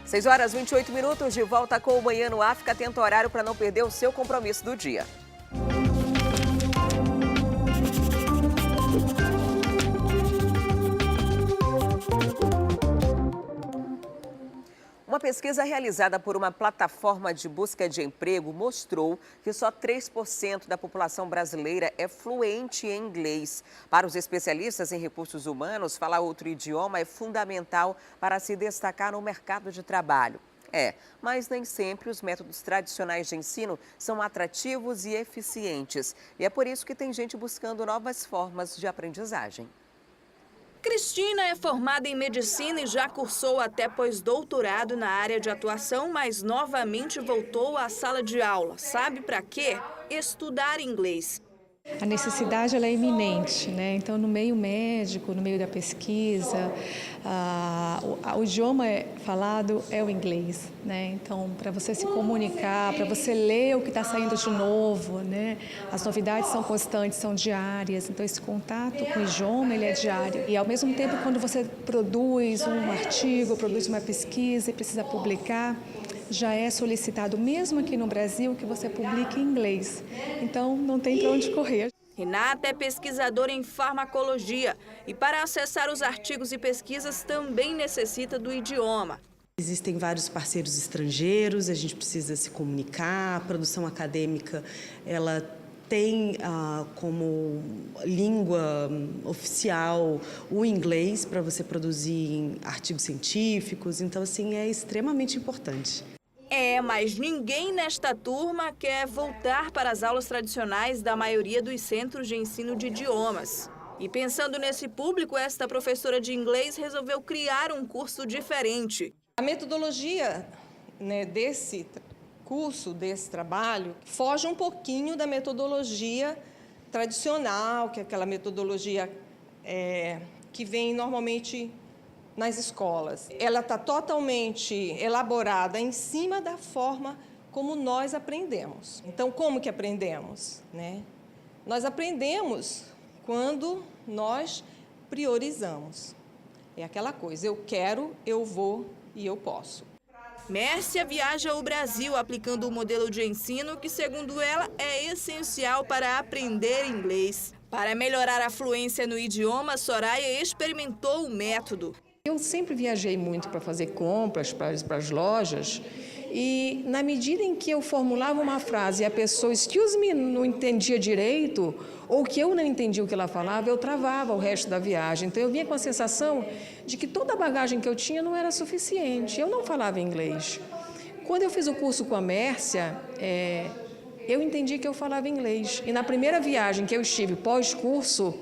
6h28, de volta com o Manhã no Ar. Fica atento ao horário para não perder o seu compromisso do dia. Uma pesquisa realizada por uma plataforma de busca de emprego mostrou que só 3% da população brasileira é fluente em inglês. Para os especialistas em recursos humanos, falar outro idioma é fundamental para se destacar no mercado de trabalho. Mas nem sempre os métodos tradicionais de ensino são atrativos e eficientes. E é por isso que tem gente buscando novas formas de aprendizagem. Cristina é formada em medicina e já cursou até pós-doutorado na área de atuação, mas novamente voltou à sala de aula. Sabe para quê? Estudar inglês. A necessidade ela é iminente, né? Então, no meio médico, no meio da pesquisa, o idioma falado é o inglês, né? Então, para você se comunicar, para você ler o que está saindo de novo, né? As novidades são constantes, são diárias. Então, esse contato com o idioma ele é diário. E, ao mesmo tempo, quando você produz um artigo, produz uma pesquisa e precisa publicar, já é solicitado, mesmo aqui no Brasil, que você publique em inglês. Então, não tem para onde correr. Renata é pesquisadora em farmacologia e, para acessar os artigos e pesquisas, também necessita do idioma. Existem vários parceiros estrangeiros, a gente precisa se comunicar, a produção acadêmica, ela tem como língua oficial o inglês para você produzir artigos científicos, então, assim, é extremamente importante. Mas ninguém nesta turma quer voltar para as aulas tradicionais da maioria dos centros de ensino de idiomas. E pensando nesse público, esta professora de inglês resolveu criar um curso diferente. A metodologia, né, desse curso, desse trabalho, foge um pouquinho da metodologia tradicional, que é aquela metodologia que vem normalmente nas escolas. Ela está totalmente elaborada em cima da forma como nós aprendemos. Então, como que aprendemos, né? Nós aprendemos quando nós priorizamos. É aquela coisa, eu quero, eu vou e eu posso. Mércia viaja ao Brasil aplicando o modelo de ensino que, segundo ela, é essencial para aprender inglês. Para melhorar a fluência no idioma, Soraya experimentou o método. Eu sempre viajei muito para fazer compras para as lojas e, na medida em que eu formulava uma frase e a pessoa, excuse me, não entendia direito, ou que eu não entendia o que ela falava, eu travava o resto da viagem. Então, eu vinha com a sensação de que toda a bagagem que eu tinha não era suficiente. Eu não falava inglês. Quando eu fiz o curso com a Mércia, eu entendi que eu falava inglês. E na primeira viagem que eu estive pós-curso,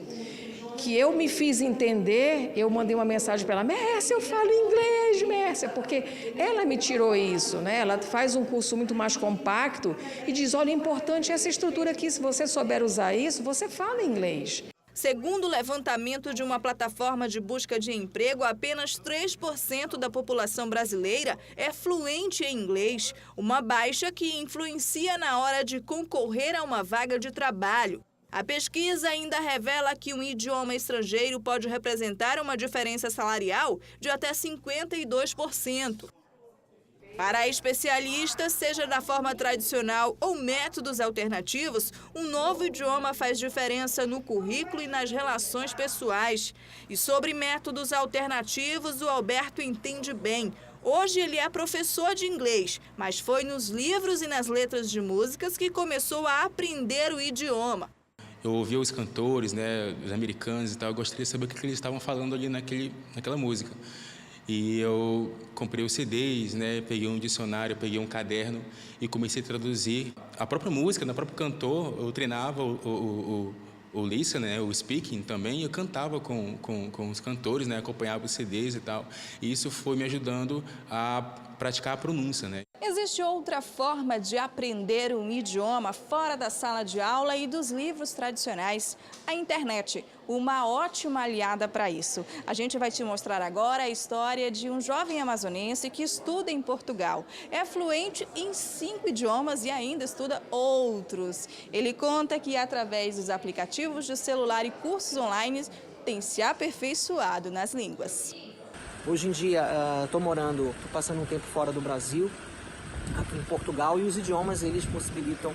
que eu me fiz entender, eu mandei uma mensagem para ela: Mércia, eu falo inglês, Mércia, porque ela me tirou isso, né? Ela faz um curso muito mais compacto e diz: olha, o importante é essa estrutura aqui, se você souber usar isso, você fala inglês. Segundo o levantamento de uma plataforma de busca de emprego, apenas 3% da população brasileira é fluente em inglês, uma baixa que influencia na hora de concorrer a uma vaga de trabalho. A pesquisa ainda revela que um idioma estrangeiro pode representar uma diferença salarial de até 52%. Para a especialista, seja da forma tradicional ou métodos alternativos, um novo idioma faz diferença no currículo e nas relações pessoais. E sobre métodos alternativos, o Alberto entende bem. Hoje ele é professor de inglês, mas foi nos livros e nas letras de músicas que começou a aprender o idioma. Eu ouvia os cantores, né, os americanos e tal, eu gostaria de saber o que eles estavam falando ali naquela música. E eu comprei os CDs, né, peguei um dicionário, peguei um caderno e comecei a traduzir a própria música, no próprio cantor. Eu treinava o listen, né, o speaking também, e eu cantava com os cantores, né, acompanhava os CDs e tal. E isso foi me ajudando a praticar a pronúncia, né. Existe outra forma de aprender um idioma fora da sala de aula e dos livros tradicionais: a internet, uma ótima aliada para isso. A gente vai te mostrar agora a história de um jovem amazonense que estuda em Portugal. É fluente em 5 idiomas e ainda estuda outros. Ele conta que, através dos aplicativos de celular e cursos online, tem se aperfeiçoado nas línguas. Hoje em dia, estou passando um tempo fora do Brasil, aqui em Portugal, e os idiomas, eles possibilitam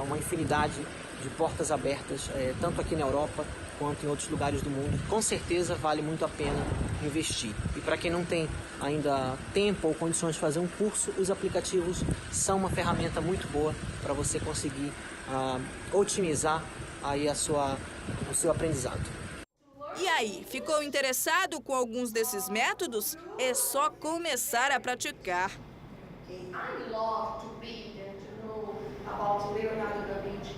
uma infinidade de portas abertas, tanto aqui na Europa quanto em outros lugares do mundo. Com certeza vale muito a pena investir. E para quem não tem ainda tempo ou condições de fazer um curso, os aplicativos são uma ferramenta muito boa para você conseguir otimizar aí o seu aprendizado. E aí, ficou interessado com alguns desses métodos? É só começar a praticar. I love to read and to know about Leonardo da Vinci.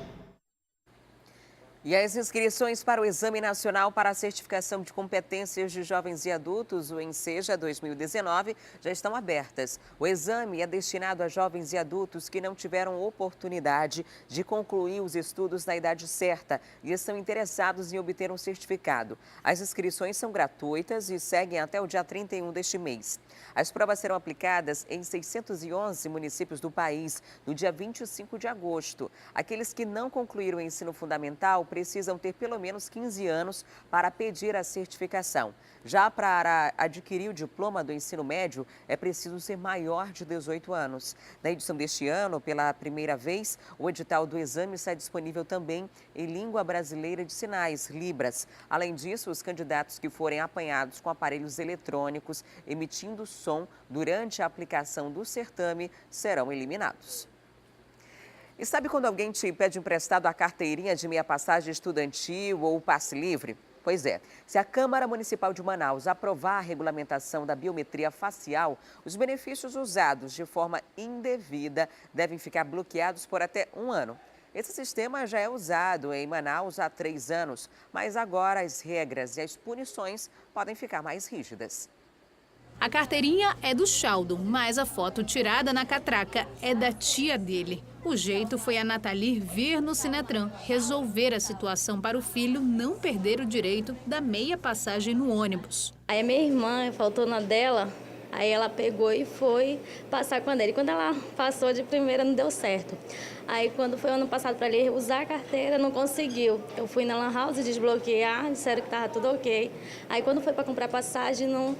E as inscrições para o Exame Nacional para a Certificação de Competências de Jovens e Adultos, o ENSEJA 2019, já estão abertas. O exame é destinado a jovens e adultos que não tiveram oportunidade de concluir os estudos na idade certa e estão interessados em obter um certificado. As inscrições são gratuitas e seguem até o dia 31 deste mês. As provas serão aplicadas em 611 municípios do país no dia 25 de agosto. Aqueles que não concluíram o ensino fundamental precisam ter pelo menos 15 anos para pedir a certificação. Já para adquirir o diploma do ensino médio, é preciso ser maior de 18 anos. Na edição deste ano, pela primeira vez, o edital do exame está disponível também em língua brasileira de sinais, Libras. Além disso, os candidatos que forem apanhados com aparelhos eletrônicos emitindo som durante a aplicação do certame serão eliminados. E sabe quando alguém te pede emprestado a carteirinha de meia passagem estudantil ou o passe livre? Pois é, se a Câmara Municipal de Manaus aprovar a regulamentação da biometria facial, os benefícios usados de forma indevida devem ficar bloqueados por até 1 ano. Esse sistema já é usado em Manaus há 3 anos, mas agora as regras e as punições podem ficar mais rígidas. A carteirinha é do Sheldon, mas a foto tirada na catraca é da tia dele. O jeito foi a Nathalie vir no Sinetran resolver a situação para o filho não perder o direito da meia passagem no ônibus. Aí a minha irmã faltou na dela, aí ela pegou e foi passar com a dele. Quando ela passou de primeira, não deu certo. Aí quando foi ano passado para ele usar a carteira, não conseguiu. Eu fui na Lan House desbloquear, disseram que estava tudo ok. Aí quando foi para comprar passagem, não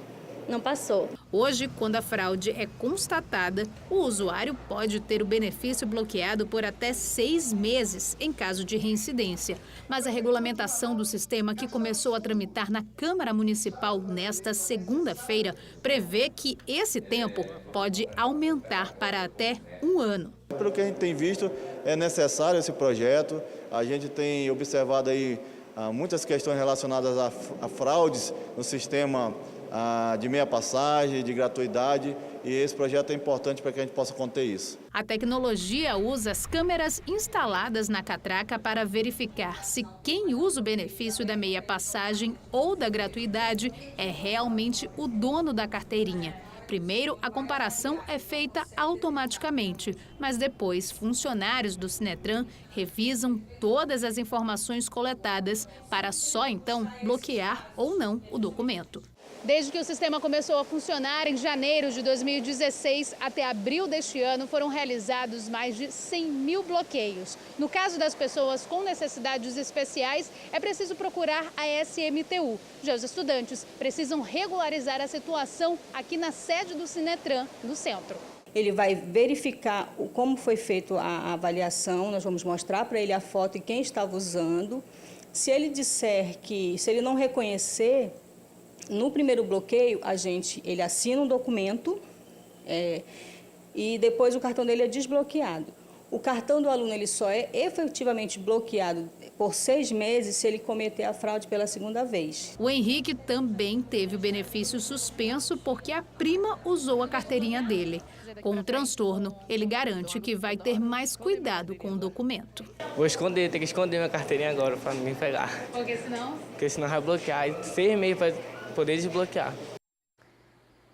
passou. Hoje, quando a fraude é constatada, o usuário pode ter o benefício bloqueado por até 6 meses em caso de reincidência. Mas a regulamentação do sistema, que começou a tramitar na Câmara Municipal nesta segunda-feira, prevê que esse tempo pode aumentar para até 1 ano. Pelo que a gente tem visto, é necessário esse projeto. A gente tem observado aí muitas questões relacionadas a fraudes no sistema de meia passagem, de gratuidade, e esse projeto é importante para que a gente possa conter isso. A tecnologia usa as câmeras instaladas na catraca para verificar se quem usa o benefício da meia passagem ou da gratuidade é realmente o dono da carteirinha. Primeiro, a comparação é feita automaticamente, mas depois funcionários do Sinetran revisam todas as informações coletadas para só então bloquear ou não o documento. Desde que o sistema começou a funcionar em janeiro de 2016 até abril deste ano, foram realizados mais de 100 mil bloqueios. No caso das pessoas com necessidades especiais, é preciso procurar a SMTU. Já os estudantes precisam regularizar a situação aqui na sede do Sinetran, no centro. Ele vai verificar como foi feita a avaliação, nós vamos mostrar para ele a foto e quem estava usando. Se ele disser se ele não reconhecer, no primeiro bloqueio, ele assina um documento e depois o cartão dele é desbloqueado. O cartão do aluno ele só é efetivamente bloqueado por 6 meses se ele cometer a fraude pela segunda vez. O Henrique também teve o benefício suspenso porque a prima usou a carteirinha dele. Com o transtorno, ele garante que vai ter mais cuidado com o documento. Vou esconder, tem que esconder minha carteirinha agora para ninguém pegar. Porque senão vai bloquear. 6 meses para poder desbloquear.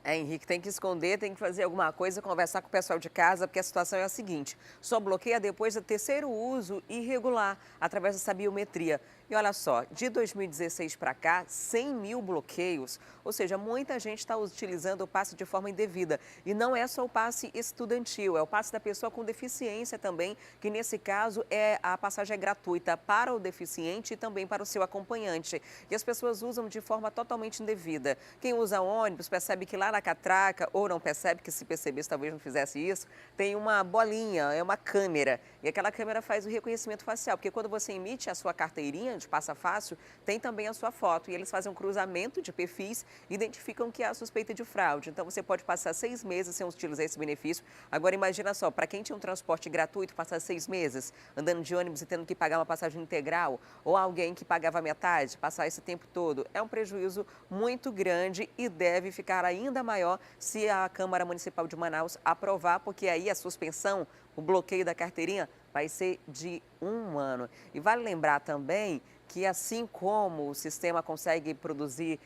Henrique, tem que esconder, tem que fazer alguma coisa, conversar com o pessoal de casa, porque a situação é a seguinte: só bloqueia depois do terceiro uso irregular, através dessa biometria. E olha só, de 2016 para cá, 100 mil bloqueios, ou seja, muita gente está utilizando o passe de forma indevida. E não é só o passe estudantil, é o passe da pessoa com deficiência também, que nesse caso a passagem é gratuita para o deficiente e também para o seu acompanhante. E as pessoas usam de forma totalmente indevida. Quem usa ônibus percebe que lá na catraca, ou não percebe, que se percebesse talvez não fizesse isso, tem uma bolinha, é uma câmera. E aquela câmera faz o reconhecimento facial, porque quando você emite a sua carteirinha de Passa Fácil, tem também a sua foto. E eles fazem um cruzamento de perfis e identificam que há suspeita de fraude. Então, você pode passar 6 meses sem utilizar esse benefício. Agora, imagina só, para quem tinha um transporte gratuito, passar 6 meses andando de ônibus e tendo que pagar uma passagem integral, ou alguém que pagava metade, passar esse tempo todo, é um prejuízo muito grande e deve ficar ainda maior se a Câmara Municipal de Manaus aprovar, porque aí a suspensão, o bloqueio da carteirinha, vai ser de 1 ano. E vale lembrar também que, assim como o sistema consegue produzir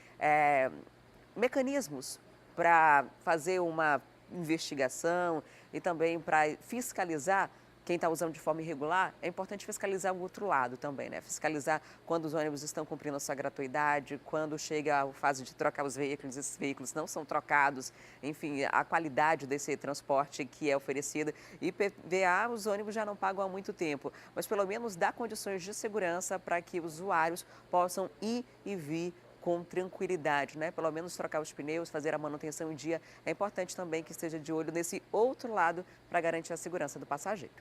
mecanismos para fazer uma investigação e também para fiscalizar quem está usando de forma irregular, é importante fiscalizar o outro lado também, né? Fiscalizar quando os ônibus estão cumprindo a sua gratuidade, quando chega a fase de trocar os veículos, esses veículos não são trocados, enfim, a qualidade desse transporte que é oferecido. E PVA, os ônibus já não pagam há muito tempo, mas pelo menos dá condições de segurança para que os usuários possam ir e vir com tranquilidade, né? Pelo menos trocar os pneus, fazer a manutenção em dia. É importante também que esteja de olho nesse outro lado para garantir a segurança do passageiro.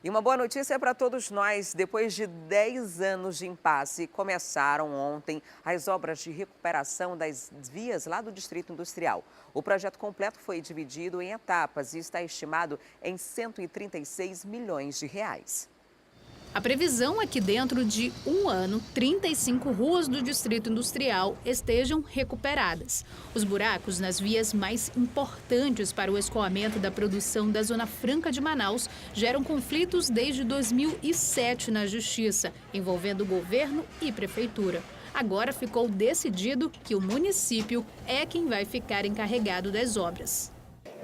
E uma boa notícia para todos nós. Depois de 10 anos de impasse, começaram ontem as obras de recuperação das vias lá do Distrito Industrial. O projeto completo foi dividido em etapas e está estimado em 136 milhões de reais. A previsão é que dentro de 1 ano, 35 ruas do Distrito Industrial estejam recuperadas. Os buracos nas vias mais importantes para o escoamento da produção da Zona Franca de Manaus geram conflitos desde 2007 na Justiça, envolvendo governo e prefeitura. Agora ficou decidido que o município é quem vai ficar encarregado das obras.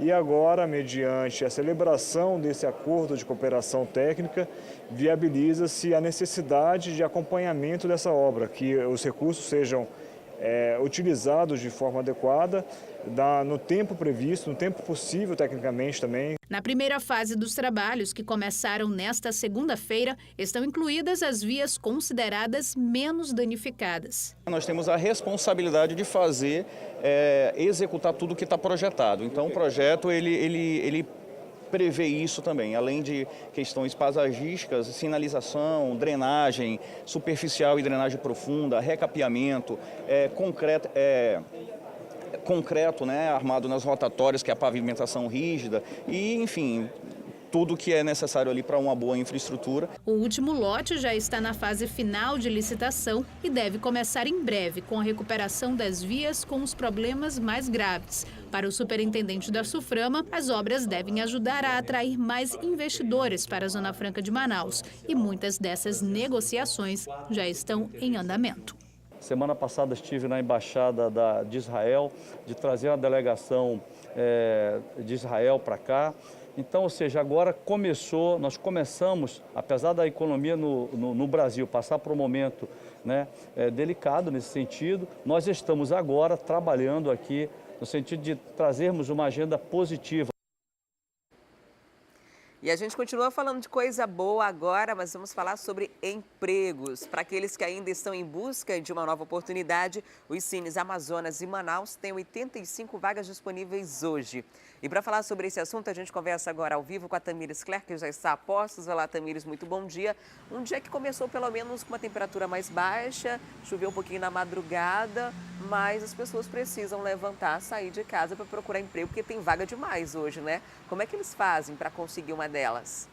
E agora, mediante a celebração desse acordo de cooperação técnica, viabiliza-se a necessidade de acompanhamento dessa obra, que os recursos sejam utilizados de forma adequada, no tempo previsto, no tempo possível tecnicamente também. Na primeira fase dos trabalhos, que começaram nesta segunda-feira, estão incluídas as vias consideradas menos danificadas. Nós temos a responsabilidade de fazer, executar tudo o que está projetado. Então o projeto ele prevê isso também, além de questões paisagísticas, sinalização, drenagem superficial e drenagem profunda, recapeamento, concreto, né, armado nas rotatórias, que é a pavimentação rígida e, enfim, tudo que é necessário ali para uma boa infraestrutura. O último lote já está na fase final de licitação e deve começar em breve com a recuperação das vias com os problemas mais graves. Para o superintendente da SUFRAMA, as obras devem ajudar a atrair mais investidores para a Zona Franca de Manaus e muitas dessas negociações já estão em andamento. Semana passada estive na Embaixada de Israel, de trazer uma delegação de Israel para cá. Então, ou seja, agora nós começamos, apesar da economia no Brasil passar por um momento, né, delicado nesse sentido, nós estamos agora trabalhando aqui no sentido de trazermos uma agenda positiva. E a gente continua falando de coisa boa agora, mas vamos falar sobre empregos. Para aqueles que ainda estão em busca de uma nova oportunidade, os Cines Amazonas e Manaus têm 85 vagas disponíveis hoje. E para falar sobre esse assunto, a gente conversa agora ao vivo com a Tamires Clerc, que já está a postos. Olá, Tamires, muito bom dia. Um dia que começou pelo menos com uma temperatura mais baixa, choveu um pouquinho na madrugada, mas as pessoas precisam levantar, sair de casa para procurar emprego, porque tem vaga demais hoje, né? Como é que eles fazem para conseguir uma delas?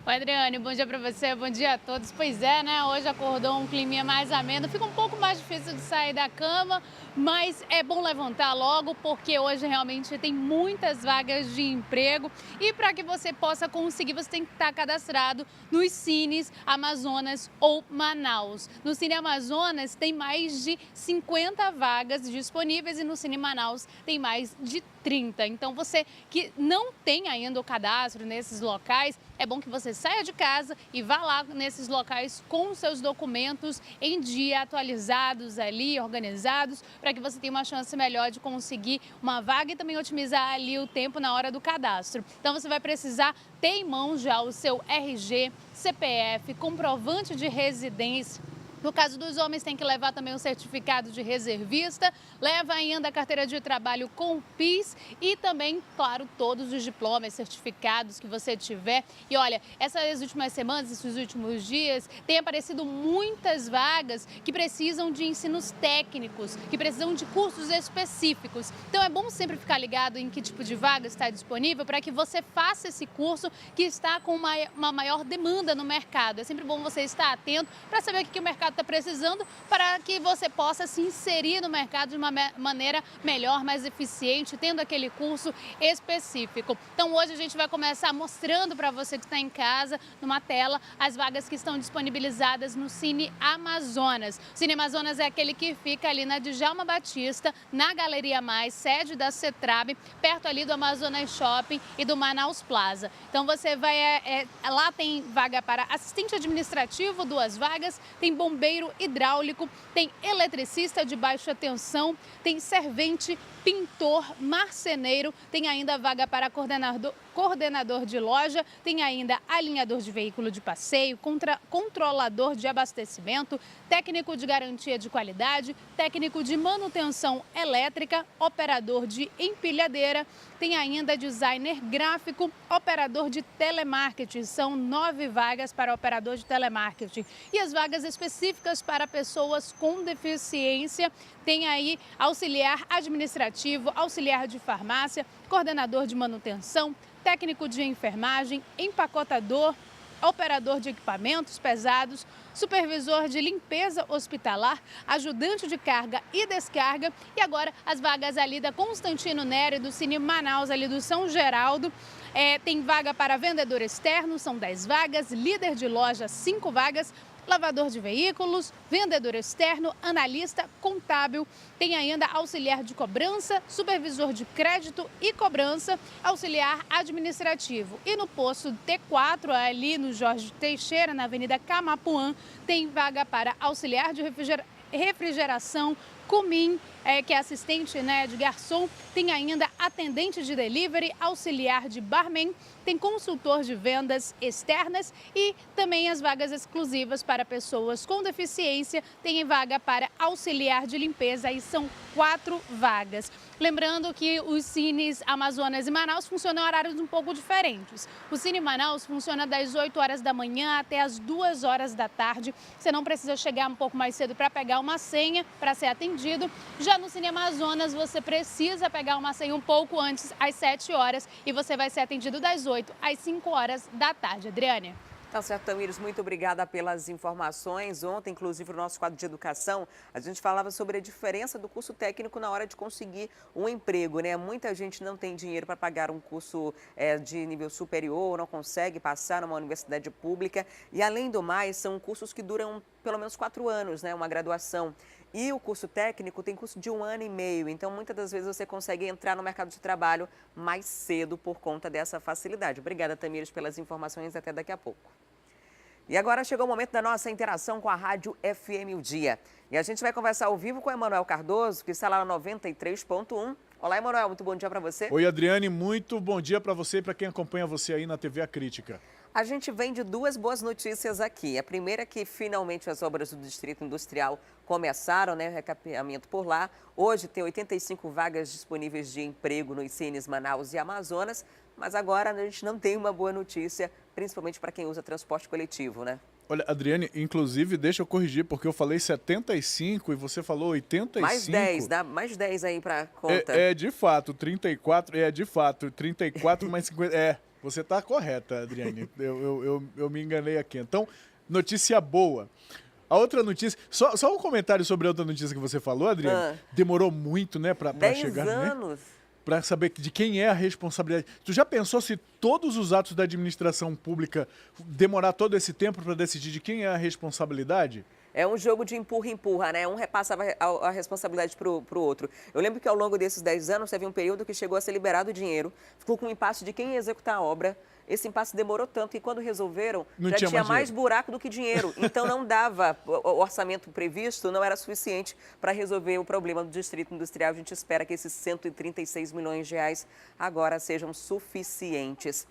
Oi, Adriane, bom dia para você, bom dia a todos. Pois é, né? Hoje acordou um climinha mais ameno, fica um pouco mais difícil de sair da cama, mas é bom levantar logo porque hoje realmente tem muitas vagas de emprego e para que você possa conseguir, você tem que estar cadastrado nos Cines Amazonas ou Manaus. No Cine Amazonas tem mais de 50 vagas disponíveis e no Cine Manaus tem mais de 30. Então você que não tem ainda o cadastro nesses locais, é bom que você saia de casa e vá lá nesses locais com seus documentos em dia, atualizados ali, organizados, para que você tenha uma chance melhor de conseguir uma vaga e também otimizar ali o tempo na hora do cadastro. Então você vai precisar ter em mãos já o seu RG, CPF, comprovante de residência. No caso dos homens, tem que levar também um certificado de reservista, leva ainda a carteira de trabalho com o PIS e também, claro, todos os diplomas, certificados que você tiver. E olha, essas últimas semanas, esses últimos dias, tem aparecido muitas vagas que precisam de ensinos técnicos, que precisam de cursos específicos. Então é bom sempre ficar ligado em que tipo de vaga está disponível para que você faça esse curso que está com uma maior demanda no mercado. É sempre bom você estar atento para saber o que o mercado está precisando para que você possa se inserir no mercado de uma maneira melhor, mais eficiente, tendo aquele curso específico. Então hoje a gente vai começar mostrando para você que está em casa, numa tela, as vagas que estão disponibilizadas no Cine Amazonas. O Cine Amazonas é aquele que fica ali na Djalma Batista, na Galeria Mais, sede da Cetrab, perto ali do Amazonas Shopping e do Manaus Plaza. Então você vai, lá tem vaga para assistente administrativo, 2 vagas, tem bombeiro hidráulico, tem eletricista de baixa tensão, tem servente, pintor, marceneiro, tem ainda vaga para coordenador de loja, tem ainda alinhador de veículo de passeio, controlador de abastecimento, técnico de garantia de qualidade, técnico de manutenção elétrica, operador de empilhadeira, tem ainda designer gráfico, operador de telemarketing. São 9 vagas para operador de telemarketing. E as vagas específicas para pessoas com deficiência, tem aí auxiliar administrativo, auxiliar de farmácia, coordenador de manutenção, técnico de enfermagem, empacotador, operador de equipamentos pesados, supervisor de limpeza hospitalar, ajudante de carga e descarga. E agora as vagas ali da Constantino Nery, do Cine Manaus, ali do São Geraldo. Tem vaga para vendedor externo, são 10 vagas, líder de loja, 5 vagas, lavador de veículos, vendedor externo, analista, contábil, tem ainda auxiliar de cobrança, supervisor de crédito e cobrança, auxiliar administrativo. E no posto T4, ali no Jorge Teixeira, na Avenida Camapuã, tem vaga para auxiliar de refrigeração, Comim, que é assistente, né, de garçom, tem ainda atendente de delivery, auxiliar de barman, tem consultor de vendas externas e também as vagas exclusivas para pessoas com deficiência, tem vaga para auxiliar de limpeza e são 4 vagas. Lembrando que os cines Amazonas e Manaus funcionam em horários um pouco diferentes. O Cine Manaus funciona das 8 horas da manhã até as 2 horas da tarde. Você não precisa chegar um pouco mais cedo para pegar uma senha para ser atendido. Já no Cine Amazonas, você precisa pegar uma senha um pouco antes, às 7 horas, e você vai ser atendido das 8 às 5 horas da tarde. Adriane? Tá certo, Tamires, muito obrigada pelas informações. Ontem, inclusive, no nosso quadro de educação, a gente falava sobre a diferença do curso técnico na hora de conseguir um emprego, né? Muita gente não tem dinheiro para pagar um curso de nível superior, não consegue passar numa universidade pública. E, além do mais, são cursos que duram pelo menos 4 anos, né? Uma graduação. E o curso técnico tem curso de 1 ano e meio, então muitas das vezes você consegue entrar no mercado de trabalho mais cedo por conta dessa facilidade. Obrigada, Tamires, pelas informações, até daqui a pouco. E agora chegou o momento da nossa interação com a Rádio FM O Dia. E a gente vai conversar ao vivo com o Emanuel Cardoso, que está lá no 93.1. Olá, Emanuel, muito bom dia para você. Oi, Adriane, muito bom dia para você e para quem acompanha você aí na TV A Crítica. A gente vem de 2 boas notícias aqui. A primeira é que finalmente as obras do Distrito Industrial começaram, né, o recapeamento por lá. Hoje tem 85 vagas disponíveis de emprego nos Cines Manaus e Amazonas, mas agora a gente não tem uma boa notícia, principalmente para quem usa transporte coletivo, né? Olha, Adriane, inclusive, deixa eu corrigir, porque eu falei 75 e você falou 85. Mais 10, dá mais 10 aí para conta. De fato, 34, de fato, 34 mais 50, você está correta, Adriane, eu me enganei aqui. Então, notícia boa. A outra notícia, só um comentário sobre a outra notícia que você falou, Adriane. Demorou muito, né, para chegar, 10 anos. Né? Para saber de quem é a responsabilidade. Tu já pensou se todos os atos da administração pública demorar todo esse tempo para decidir de quem é a responsabilidade? É um jogo de empurra-empurra, né? Um repassava a responsabilidade para o outro. Eu lembro que ao longo desses 10 anos teve um período que chegou a ser liberado o dinheiro, ficou com um impasse de quem ia executar a obra. Esse impasse demorou tanto que quando resolveram, já tinha mais buraco do que dinheiro. Então não dava, o orçamento previsto não era suficiente para resolver o problema do Distrito Industrial. A gente espera que esses 136 milhões de reais agora sejam suficientes.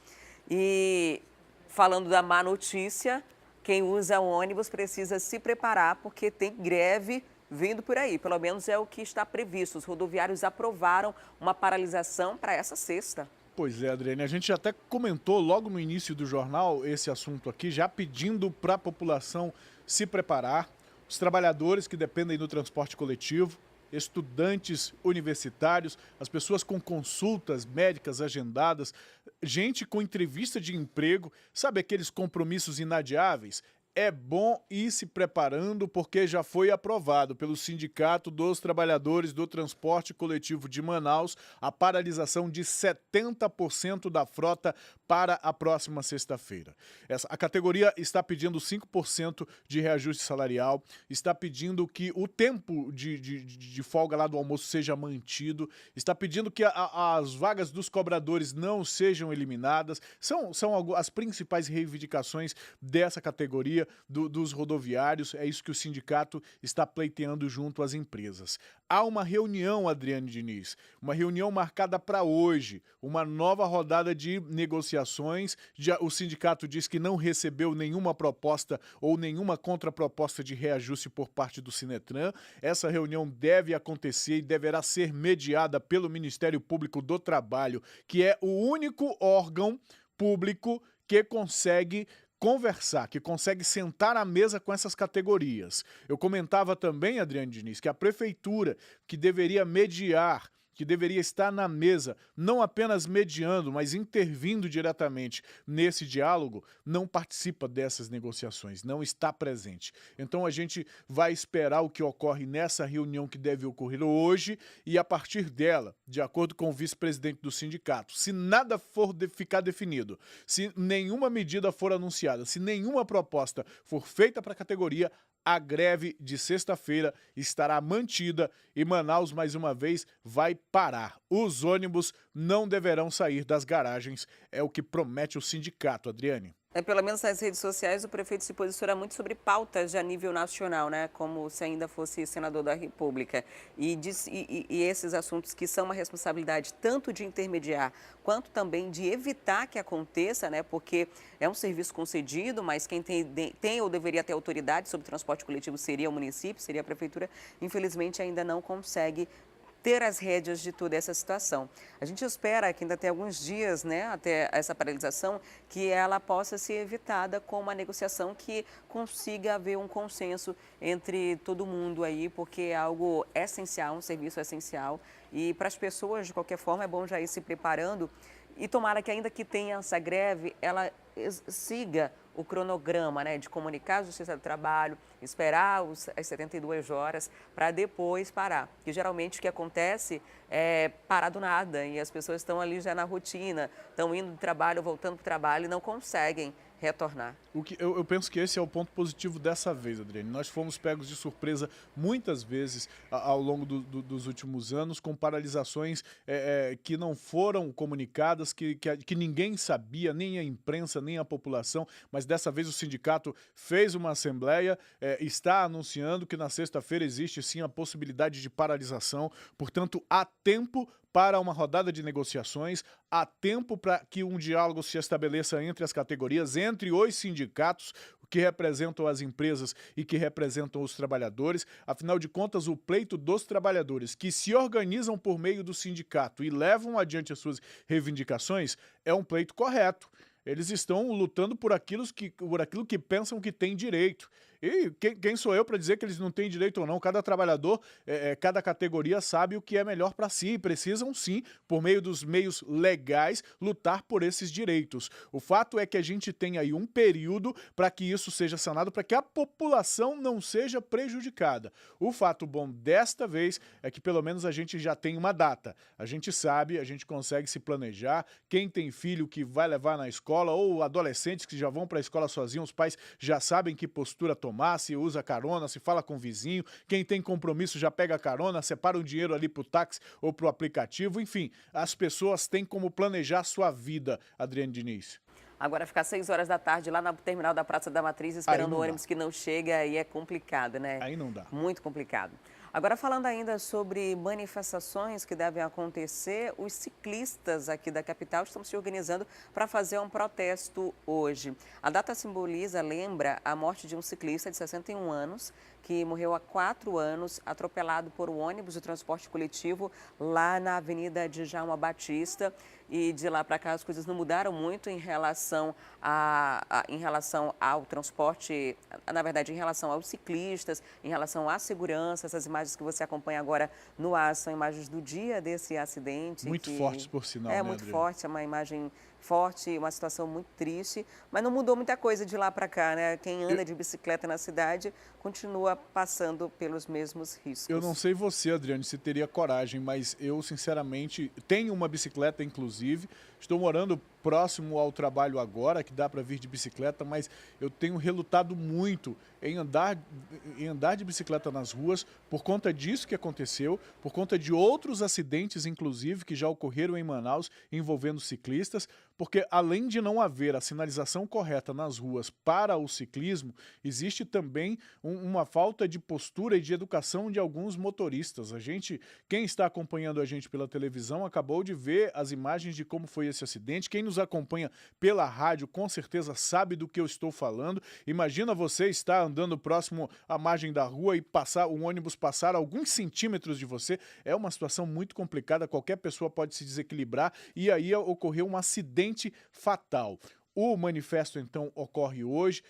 E falando da má notícia, quem usa o ônibus precisa se preparar porque tem greve vindo por aí. Pelo menos é o que está previsto. Os rodoviários aprovaram uma paralisação para essa sexta. Pois é, Adriane, a gente até comentou logo no início do jornal esse assunto aqui, já pedindo para a população se preparar, os trabalhadores que dependem do transporte coletivo, estudantes universitários, as pessoas com consultas médicas agendadas, gente com entrevista de emprego, sabe aqueles compromissos inadiáveis? É bom ir se preparando porque já foi aprovado pelo Sindicato dos Trabalhadores do Transporte Coletivo de Manaus a paralisação de 70% da frota para a próxima sexta-feira. A categoria está pedindo 5% de reajuste salarial, está pedindo que o tempo de folga lá do almoço seja mantido, está pedindo que as vagas dos cobradores não sejam eliminadas. São as principais reivindicações dessa categoria dos rodoviários. É isso que o sindicato está pleiteando junto às empresas. Há uma reunião, Adriane Diniz, uma reunião marcada para hoje, uma nova rodada de negociações. O sindicato diz que não recebeu nenhuma proposta ou nenhuma contraproposta de reajuste por parte do Sinetran. Essa reunião deve acontecer e deverá ser mediada pelo Ministério Público do Trabalho, que é o único órgão público que consegue conversar, que consegue sentar à mesa com essas categorias. Eu comentava também, Adriane Diniz, que a prefeitura, que deveria mediar, que deveria estar na mesa, não apenas mediando, mas intervindo diretamente nesse diálogo, não participa dessas negociações, não está presente. Então a gente vai esperar o que ocorre nessa reunião que deve ocorrer hoje e a partir dela, de acordo com o vice-presidente do sindicato, se nada for ficar definido, se nenhuma medida for anunciada, se nenhuma proposta for feita para a categoria, a greve de sexta-feira estará mantida e Manaus, mais uma vez, vai parar. Os ônibus não deverão sair das garagens, é o que promete o sindicato, Adriane. Pelo menos nas redes sociais, o prefeito se posiciona muito sobre pautas a nível nacional, né? Como se ainda fosse senador da República. E esses assuntos que são uma responsabilidade tanto de intermediar, quanto também de evitar que aconteça, né? Porque é um serviço concedido, mas quem tem ou deveria ter autoridade sobre o transporte coletivo seria o município, seria a prefeitura. Infelizmente, ainda não consegue ter as rédeas de toda essa situação. A gente espera que ainda tenha alguns dias, né, até essa paralisação, que ela possa ser evitada com uma negociação que consiga haver um consenso entre todo mundo aí, porque é algo essencial, um serviço essencial. E para as pessoas, de qualquer forma, é bom já ir se preparando e tomara que ainda que tenha essa greve, ela siga o cronograma, né, de comunicar a Justiça do Trabalho, esperar as 72 horas para depois parar. Que geralmente o que acontece é parar do nada e as pessoas estão ali já na rotina, estão indo do trabalho, voltando para o trabalho e não conseguem retornar. Eu penso que esse é o ponto positivo dessa vez, Adriane. Nós fomos pegos de surpresa muitas vezes ao longo dos últimos anos com paralisações que não foram comunicadas, que ninguém sabia, nem a imprensa, nem a população, mas dessa vez o sindicato fez uma assembleia, está anunciando que na sexta-feira existe sim a possibilidade de paralisação, portanto há tempo para uma rodada de negociações, há tempo para que um diálogo se estabeleça entre as categorias, entre os sindicatos que representam as empresas e que representam os trabalhadores. Afinal de contas, o pleito dos trabalhadores que se organizam por meio do sindicato e levam adiante as suas reivindicações é um pleito correto. Eles estão lutando por aquilo que pensam que tem direito. E quem sou eu para dizer que eles não têm direito ou não? Cada trabalhador, cada categoria sabe o que é melhor para si e precisam sim, por meio dos meios legais, lutar por esses direitos. O fato é que a gente tem aí um período para que isso seja sanado, para que a população não seja prejudicada. O fato bom desta vez é que pelo menos a gente já tem uma data. A gente sabe, a gente consegue se planejar. Quem tem filho que vai levar na escola ou adolescentes que já vão para a escola sozinhos, os pais já sabem que postura tomar. tomar, se usa carona, se fala com o vizinho, quem tem compromisso já pega carona, separa um dinheiro ali pro táxi ou pro aplicativo, enfim, as pessoas têm como planejar a sua vida, Adriane Diniz. Agora, ficar 6 horas da tarde lá no terminal da Praça da Matriz esperando o ônibus que não chega, aí é complicado, né? Aí não dá. Muito complicado. Agora, falando ainda sobre manifestações que devem acontecer, os ciclistas aqui da capital estão se organizando para fazer um protesto hoje. A data lembra a morte de um ciclista de 61 anos, que morreu há 4 anos, atropelado por um ônibus de transporte coletivo lá na Avenida Djalma Batista. E de lá para cá as coisas não mudaram muito em relação ao transporte, na verdade, em relação aos ciclistas, em relação à segurança. Essas imagens que você acompanha agora no ar são imagens do dia desse acidente. Muito fortes, por sinal, né, muito Adriane? forte, é uma imagem forte, uma situação muito triste, mas não mudou muita coisa de lá para cá, né? Quem anda de bicicleta na cidade continua passando pelos mesmos riscos. Eu não sei você, Adriane, se teria coragem, mas eu, sinceramente, tenho uma bicicleta, inclusive. Estou morando próximo ao trabalho agora, que dá para vir de bicicleta, mas eu tenho relutado muito em andar de bicicleta nas ruas por conta disso que aconteceu, por conta de outros acidentes, inclusive, que já ocorreram em Manaus envolvendo ciclistas, porque além de não haver a sinalização correta nas ruas para o ciclismo, existe também uma falta de postura e de educação de alguns motoristas. Quem está acompanhando a gente pela televisão acabou de ver as imagens de como foi esse acidente. Quem nos acompanha pela rádio com certeza sabe do que eu estou falando. Imagina você estar andando próximo à margem da rua e um ônibus passar alguns centímetros de você. É uma situação muito complicada, qualquer pessoa pode se desequilibrar e aí ocorreu um acidente fatal. O manifesto, então, ocorre hoje,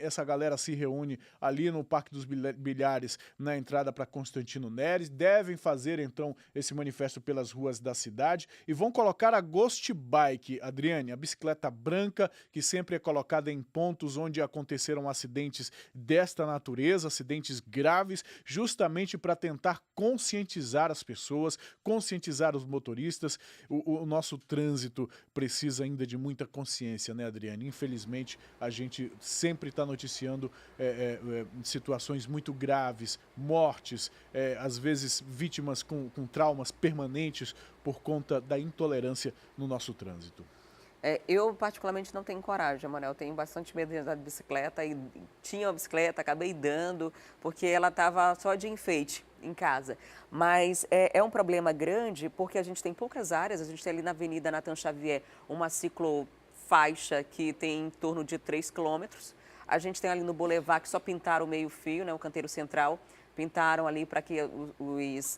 essa galera se reúne ali no Parque dos Bilhares, na entrada para Constantino Neres, devem fazer, então, esse manifesto pelas ruas da cidade e vão colocar a Ghost Bike, Adriane, a bicicleta branca, que sempre é colocada em pontos onde aconteceram acidentes desta natureza, acidentes graves, justamente para tentar conscientizar as pessoas, conscientizar os motoristas. O nosso trânsito precisa ainda de muita consciência, né, Adriane? Infelizmente, a gente sempre está noticiando situações muito graves, mortes, às vezes vítimas com traumas permanentes por conta da intolerância no nosso trânsito. Eu, particularmente, não tenho coragem, Manuel. Eu tenho bastante medo de andar de bicicleta e tinha uma bicicleta, acabei dando, porque ela estava só de enfeite em casa. Mas é um problema grande porque a gente tem poucas áreas. A gente tem ali na Avenida Nathan Xavier uma ciclofaixa que tem em torno de 3 quilômetros. A gente tem ali no Boulevard que só pintaram o meio-fio, né, o canteiro central. Pintaram ali para que os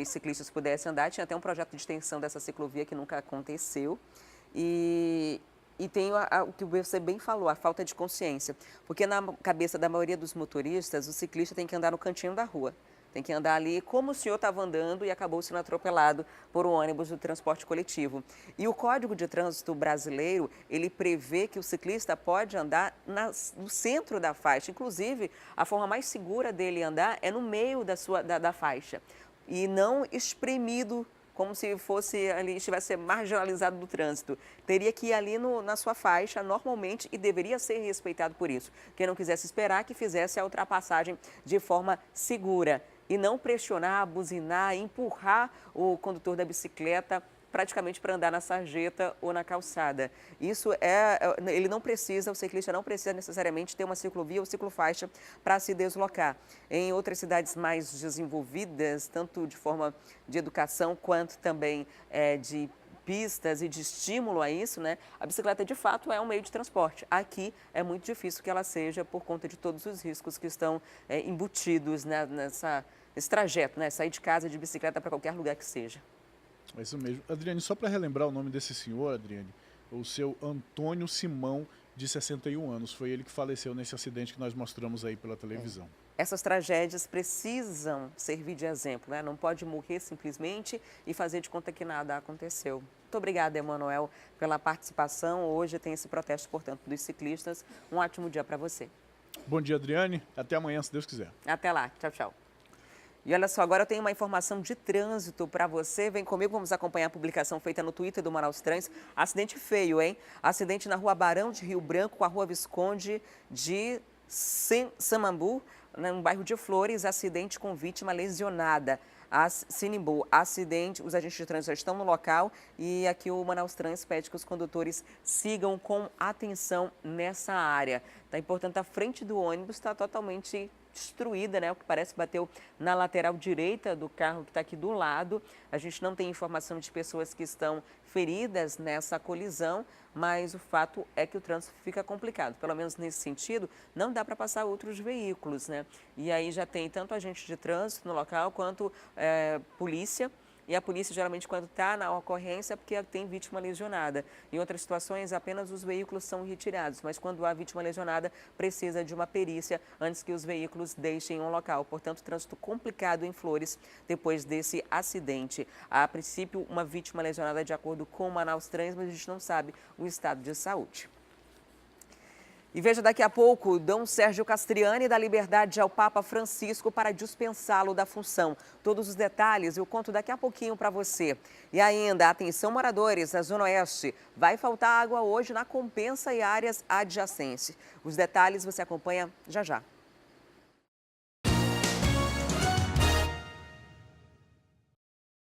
ciclistas pudessem andar. Tinha até um projeto de extensão dessa ciclovia que nunca aconteceu. E tem o que você bem falou, a falta de consciência. Porque na cabeça da maioria dos motoristas, o ciclista tem que andar no cantinho da rua. Tem que andar ali como o senhor estava andando e acabou sendo atropelado por um ônibus do transporte coletivo. E o Código de Trânsito brasileiro, ele prevê que o ciclista pode andar no centro da faixa. Inclusive, a forma mais segura dele andar é no meio da faixa. E não espremido, como se estivesse marginalizado do trânsito. Teria que ir ali na sua faixa normalmente e deveria ser respeitado por isso. Quem não quisesse esperar, que fizesse a ultrapassagem de forma segura. E não pressionar, buzinar, empurrar o condutor da bicicleta praticamente para andar na sarjeta ou na calçada. Isso o ciclista não precisa necessariamente ter uma ciclovia ou ciclofaixa para se deslocar. Em outras cidades mais desenvolvidas, tanto de forma de educação quanto também de pistas e de estímulo a isso, né? A bicicleta de fato é um meio de transporte. Aqui é muito difícil que ela seja por conta de todos os riscos que estão embutidos nesse trajeto, né? Sair de casa de bicicleta para qualquer lugar que seja. É isso mesmo. Adriane, só para relembrar o nome desse senhor, Adriane, o seu Antônio Simão, de 61 anos. Foi ele que faleceu nesse acidente que nós mostramos aí pela televisão. Essas tragédias precisam servir de exemplo, né? Não pode morrer simplesmente e fazer de conta que nada aconteceu. Muito obrigada, Emanuel, pela participação. Hoje tem esse protesto, portanto, dos ciclistas. Um ótimo dia para você. Bom dia, Adriane. Até amanhã, se Deus quiser. Até lá. Tchau, tchau. E olha só, agora eu tenho uma informação de trânsito para você. Vem comigo, vamos acompanhar a publicação feita no Twitter do Manaus Trans. Acidente feio, hein? Acidente na rua Barão de Rio Branco com a rua Visconde de Samambu, no bairro de Flores, acidente com vítima lesionada. Sinimbu, acidente, os agentes de trânsito já estão no local e aqui o Manaus Trans pede que os condutores sigam com atenção nessa área. Tá importante, a frente do ônibus está totalmente destruída, né? O que parece bateu na lateral direita do carro que está aqui do lado. A gente não tem informação de pessoas que estão feridas nessa colisão, mas o fato é que o trânsito fica complicado. Pelo menos nesse sentido, não dá para passar outros veículos, né? E aí já tem tanto agente de trânsito no local quanto polícia. E a polícia, geralmente, quando está na ocorrência, é porque tem vítima lesionada. Em outras situações, apenas os veículos são retirados, mas quando há vítima lesionada, precisa de uma perícia antes que os veículos deixem um local. Portanto, trânsito complicado em Flores depois desse acidente. A princípio, uma vítima lesionada de acordo com o Manaus Trans, mas a gente não sabe o estado de saúde. E veja daqui a pouco, Dom Sérgio Castriani dá liberdade ao Papa Francisco para dispensá-lo da função. Todos os detalhes eu conto daqui a pouquinho para você. E ainda, atenção moradores da Zona Oeste, vai faltar água hoje na Compensa e áreas adjacentes. Os detalhes você acompanha já já.